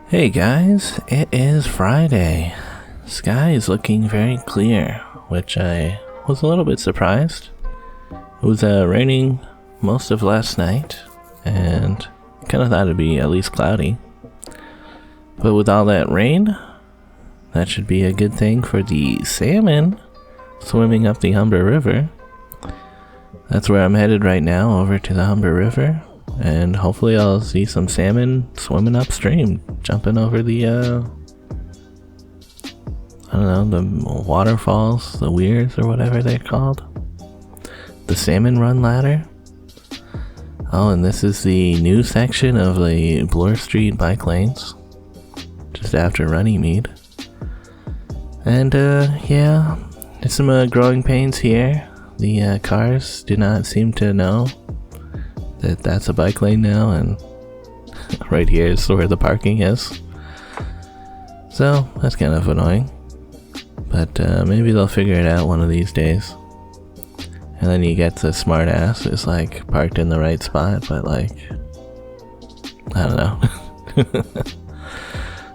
Hey guys, it is Friday. Sky is looking very clear, which I was a little bit surprised. It was raining most of last night, and kind of thought it'd be at least cloudy. But with all that rain, that should be a good thing for the salmon swimming up the Humber River. That's where I'm headed right now, over to the Humber River. And hopefully I'll see some salmon swimming upstream, jumping over the, I don't know, the waterfalls, the weirs or whatever they're called. The salmon run ladder. Oh, and this is the new section of the Bloor Street bike lanes, just after Runnymede. And, yeah, there's some growing pains here. The cars do not seem to know that that's a bike lane now, and right here is where the parking is. So that's kind of annoying, but maybe they'll figure it out one of these days. And then you get the smart ass who's like parked in the right spot, but like, I don't know.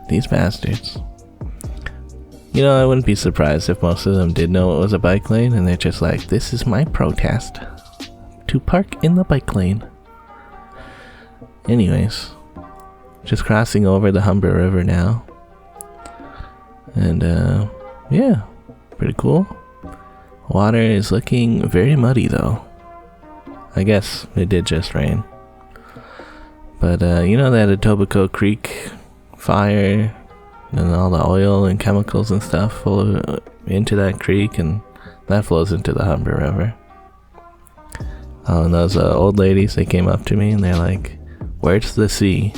These bastards. You know, I wouldn't be surprised if most of them did know it was a bike lane, and they're just like, this is my protest, to park in the bike lane. Anyways, just crossing over the Humber River now. And, yeah, pretty cool. Water is looking very muddy though. I guess it did just rain. But, you know that Etobicoke Creek fire and all the oil and chemicals and stuff flow into that creek, and that flows into the Humber River. Oh, and those old ladies, they came up to me and they're like, where's the sea?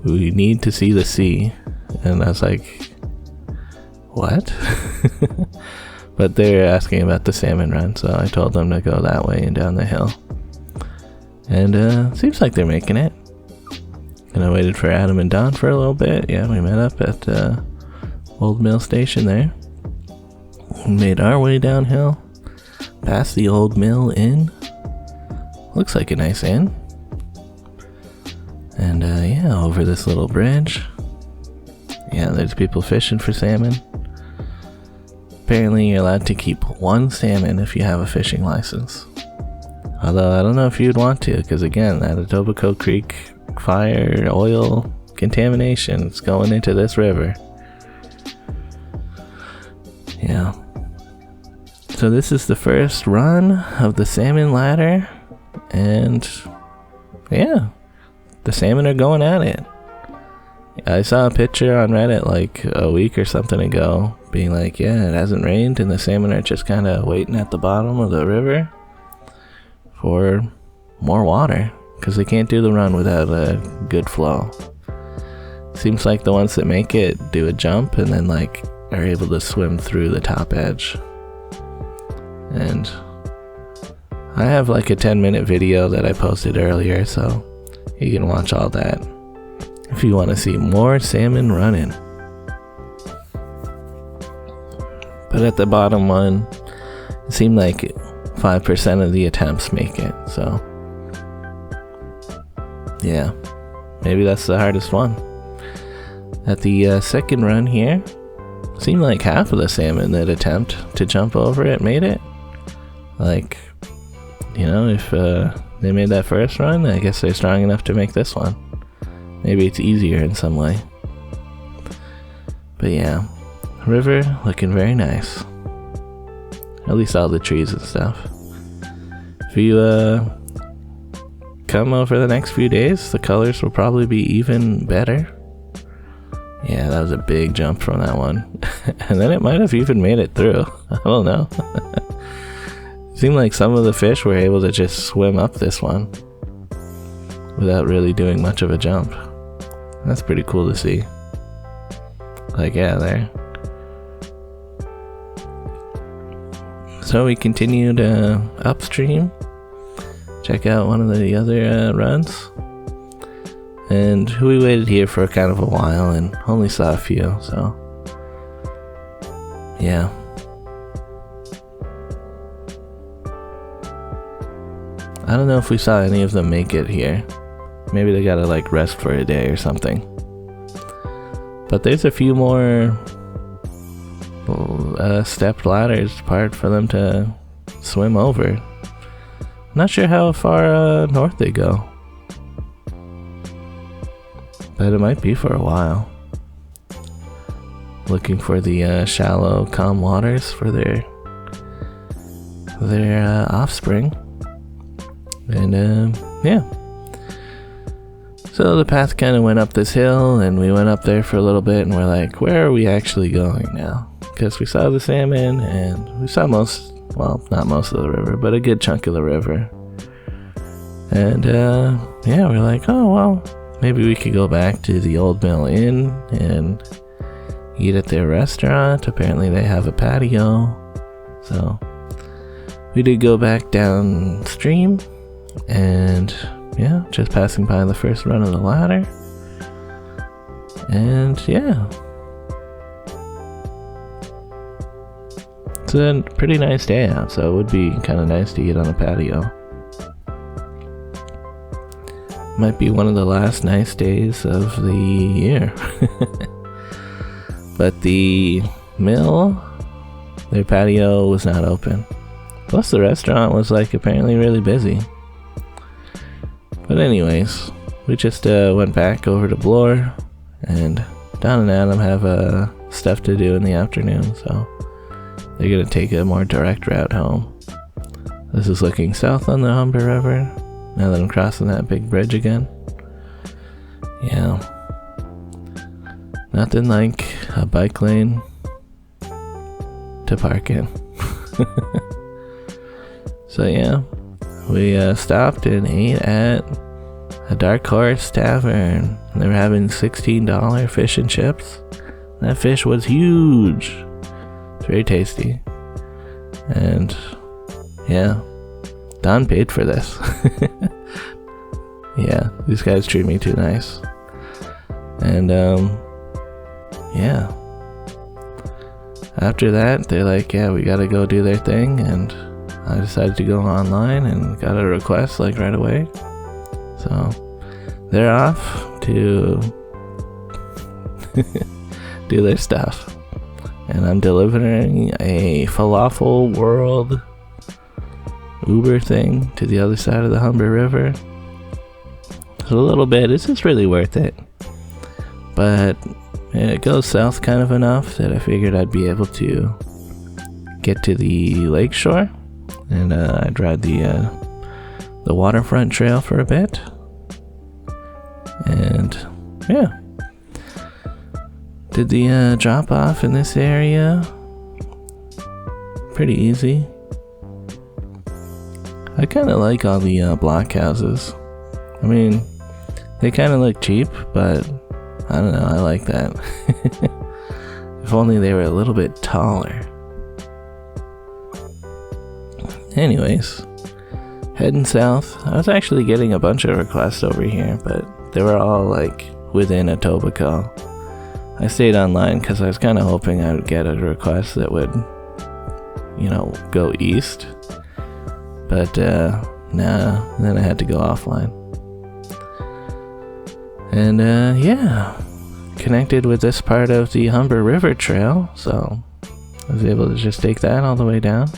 We need to see the sea. And I was like, what? But they're asking about the salmon run, so I told them to go that way and down the hill. And seems like they're making it. And I waited for Adam and Don for a little bit. Yeah, we met up at Old Mill Station there. Made our way downhill, past the Old Mill Inn. Looks like a nice inn. And yeah, over this little bridge. Yeah, there's people fishing for salmon. Apparently you're allowed to keep one salmon if you have a fishing license. Although I don't know if you'd want to, because again, that Etobicoke Creek fire, oil, contamination, it's going into this river. Yeah. So this is the first run of the salmon ladder, and yeah, the salmon are going at it. I saw a picture on Reddit like a week or something ago being like, yeah, it hasn't rained and the salmon are just kind of waiting at the bottom of the river for more water, because they can't do the run without a good flow. Seems like the ones that make it do a jump and then like are able to swim through the top edge. And I have like a 10-minute video that I posted earlier, so you can watch all that if you want to see more salmon running. But at the bottom one, it seemed like 5% of the attempts make it, so yeah, maybe that's the hardest one. At the second run here, seemed like half of the salmon that attempt to jump over it made it. Like, you know, if they made that first run, I guess they're strong enough to make this one. Maybe it's easier in some way. But yeah, river looking very nice. At least all the trees and stuff. If you come over the next few days, the colors will probably be even better. Yeah, that was a big jump from that one. And then it might have even made it through. I don't know. It seemed like some of the fish were able to just swim up this one without really doing much of a jump. That's pretty cool to see. Like, yeah, there. So we continued upstream. Check out one of the other runs. And we waited here for kind of a while and only saw a few, so yeah. I don't know if we saw any of them make it here. Maybe they gotta like rest for a day or something. But there's a few more stepped ladders part for them to swim over. Not sure how far north they go, but it might be for a while. Looking for the shallow, calm waters for their offspring. And yeah. So the path kind of went up this hill, and we went up there for a little bit, and we're like, where are we actually going now? Because we saw the salmon, and we saw not most of the river, but a good chunk of the river. And yeah, we're like, oh well, maybe we could go back to the Old Mill Inn and eat at their restaurant. Apparently they have a patio. So we did go back downstream, and yeah, just passing by the first run of the ladder. And yeah, it's a pretty nice day out, so it would be kind of nice to eat on a patio. Might be one of the last nice days of the year. But the mill, their patio was not open. Plus the restaurant was like apparently really busy. But anyways, we just went back over to Bloor, and Don and Adam have stuff to do in the afternoon, so they're gonna take a more direct route home. This is looking south on the Humber River, now that I'm crossing that big bridge again. Yeah. Nothing like a bike lane to park in. So yeah, we stopped and ate at a Dark Horse Tavern. They were having $16 fish and chips. That fish was huge. It's very tasty. And yeah, Don paid for this. Yeah, these guys treat me too nice. And yeah, after that they're like, yeah, we gotta go do their thing, and I decided to go online and got a request like right away. So they're off to do their stuff, and I'm delivering a falafel world Uber thing to the other side of the Humber River. So a little bit, it's just really worth it. But it goes south kind of enough that I figured I'd be able to get to the lakeshore, and I'd ride the waterfront trail for a bit. And yeah, did the drop off in this area. Pretty easy. I kind of like all the block houses. I mean, they kind of look cheap, but I don't know, I like that. If only they were a little bit taller. Anyways, heading south. I was actually getting a bunch of requests over here, but they were all like within Etobicoke. I stayed online because I was kind of hoping I would get a request that would, you know, go east. But nah, then I had to go offline. And yeah, connected with this part of the Humber River Trail, so I was able to just take that all the way down.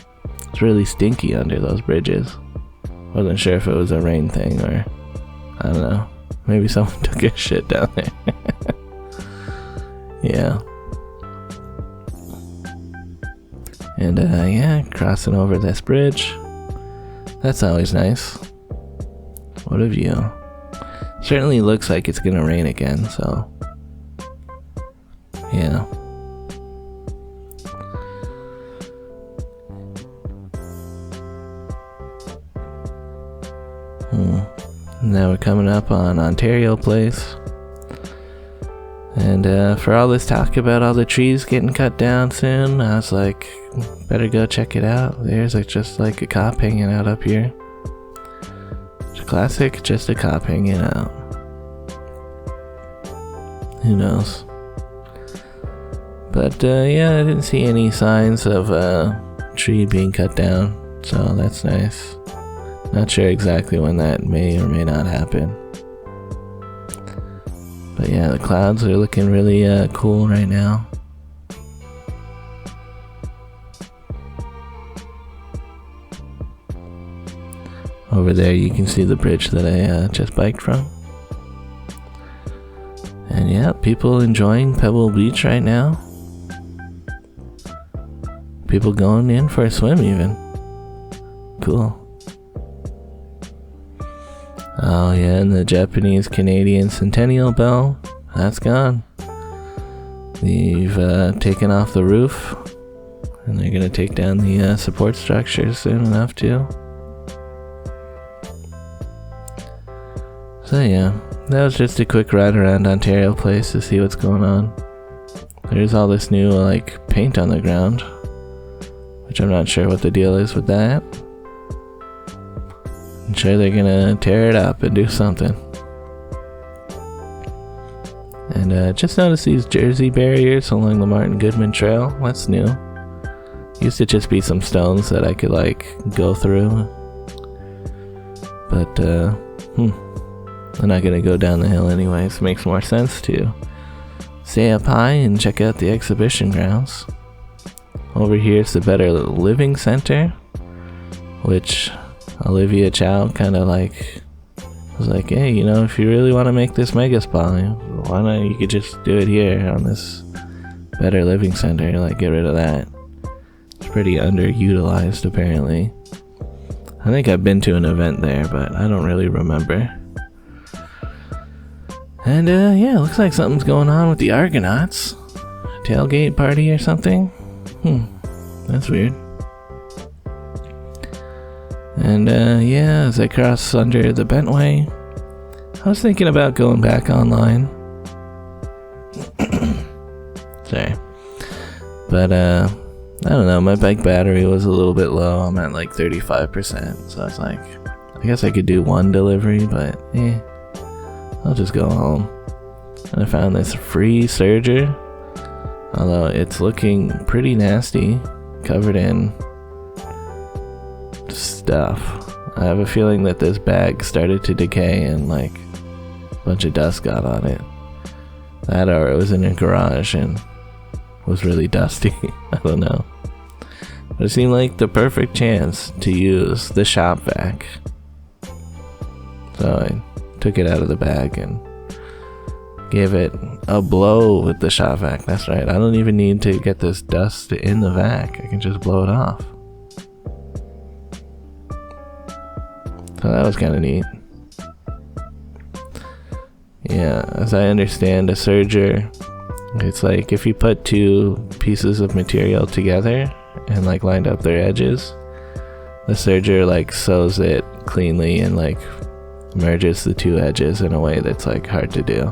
It's really stinky under those bridges. Wasn't sure if it was a rain thing or, I don't know, maybe someone took a shit down there. Yeah. And yeah, crossing over this bridge. That's always nice. What a view. Certainly looks like it's gonna rain again, so yeah. Now we're coming up on Ontario Place. And for all this talk about all the trees getting cut down soon, I was like, better go check it out. There's like just like a cop hanging out up here. It's a classic, just a cop hanging out. Who knows? But yeah, I didn't see any signs of a tree being cut down, so that's nice. Not sure exactly when that may or may not happen. But yeah, the clouds are looking really cool right now. Over there you can see the bridge that I just biked from. And yeah, people enjoying Pebble Beach right now. People going in for a swim even. Cool. Oh yeah, and the Japanese-Canadian Centennial Bell, that's gone. They've taken off the roof, and they're gonna take down the support structure soon enough too. So yeah, that was just a quick ride around Ontario Place to see what's going on. There's all this new like paint on the ground, which I'm not sure what the deal is with that. I'm sure they're gonna tear it up and do something. And just noticed these Jersey barriers along the Martin Goodman Trail. That's new. Used to just be some stones that I could like go through. But I'm not gonna go down the hill anyways. Makes more sense to stay up high and check out the exhibition grounds. Over here is the Better Living Center, which Olivia Chow kind of like was like, hey, you know, if you really want to make this mega spa, why not? You could just do it here on this Better Living Center. Like, get rid of that. It's pretty underutilized, apparently. I think I've been to an event there, but I don't really remember. And yeah, looks like something's going on with the Argonauts. Tailgate party or something? That's weird. And yeah, as I cross under the Bentway, I was thinking about going back online. Sorry. But I don't know, my bike battery was a little bit low. I'm at like 35%, so I was like, I guess I could do one delivery, but I'll just go home. And I found this free serger, although it's looking pretty nasty, covered in stuff. I have a feeling that this bag started to decay and like a bunch of dust got on it. That or it was in a garage and was really dusty. I don't know. But it seemed like the perfect chance to use the shop vac. So I took it out of the bag and gave it a blow with the shop vac. That's right, I don't even need to get this dust in the vac. I can just blow it off. So that was kind of neat. Yeah, as I understand, a serger, it's like if you put two pieces of material together and like lined up their edges, the serger like sews it cleanly and like merges the two edges in a way that's like hard to do.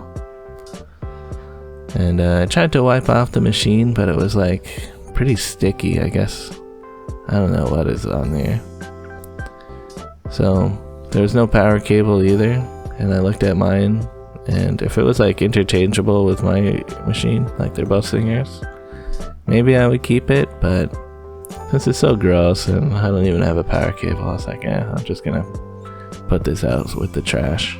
And I tried to wipe off the machine, but it was like pretty sticky, I guess. I don't know what is on there. So there was no power cable either, and I looked at mine, and if it was like interchangeable with my machine, like they're both Singers, maybe I would keep it, but since it's so gross and I don't even have a power cable, I was like, I'm just gonna put this out with the trash.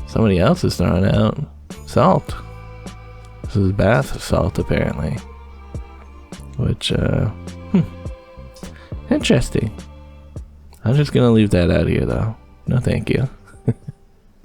Somebody else is throwing out salt. This is bath salt, apparently. Which, interesting. I'm just gonna leave that out here, though. No thank you.